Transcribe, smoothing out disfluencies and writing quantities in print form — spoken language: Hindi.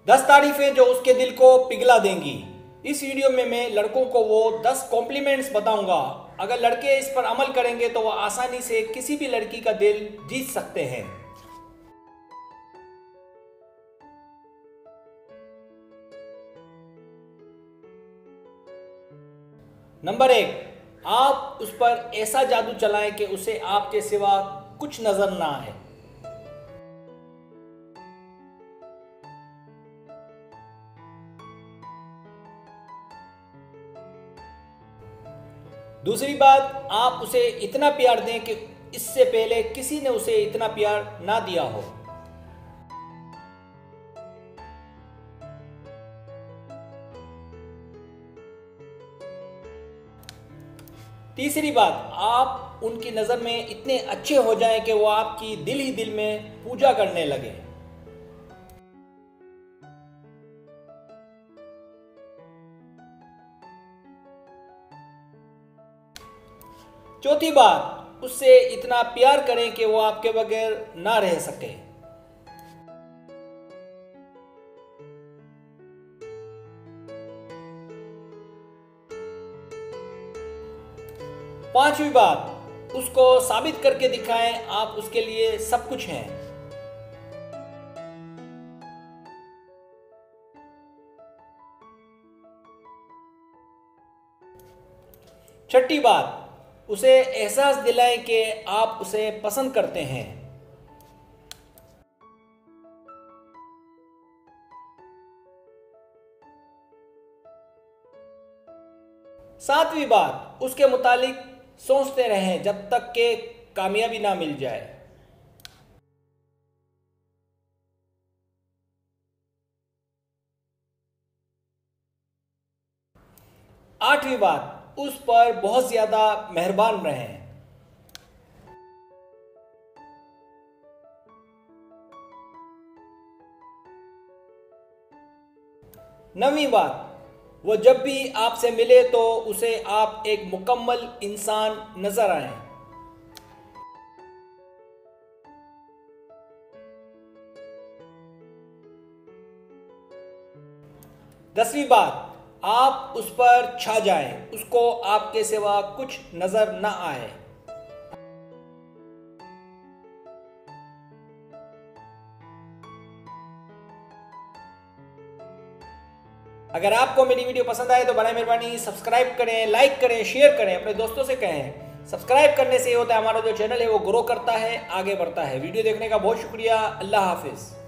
10 तारीफें जो उसके दिल को पिघला देंगी। इस वीडियो में मैं लड़कों को वो 10 कॉम्प्लीमेंट्स बताऊंगा। अगर लड़के इस पर अमल करेंगे तो वो आसानी से किसी भी लड़की का दिल जीत सकते हैं। नंबर 1, आप उस पर ऐसा जादू चलाएं कि उसे आपके सिवा कुछ नजर ना आए। दूसरी बात, आप उसे इतना प्यार दें कि इससे पहले किसी ने उसे इतना प्यार ना दिया हो। तीसरी बात, आप उनकी नज़र में इतने अच्छे हो जाएं कि वो आपकी दिल ही दिल में पूजा करने लगे। चौथी बात, उससे इतना प्यार करें कि वो आपके बगैर ना रह सके। पांचवी बात, उसको साबित करके दिखाएं आप उसके लिए सब कुछ हैं। छठी बात, उसे एहसास दिलाएं कि आप उसे पसंद करते हैं। सातवीं बात, उसके मुतालिक सोचते रहें जब तक कि कामयाबी ना मिल जाए। आठवीं बात, उस पर बहुत ज्यादा मेहरबान रहें। नवीं बात, वो जब भी आपसे मिले तो उसे आप एक मुकम्मल इंसान नजर आए। 10वीं बात, आप उस पर छा जाएं, उसको आपके सिवा कुछ नजर ना आए। अगर आपको मेरी वीडियो पसंद आए तो बनाए मेहरबानी सब्सक्राइब करें, लाइक करें, शेयर करें, अपने दोस्तों से कहें। सब्सक्राइब करने से ये होता है हमारा जो चैनल है वो ग्रो करता है, आगे बढ़ता है। वीडियो देखने का बहुत शुक्रिया। अल्लाह हाफिज़।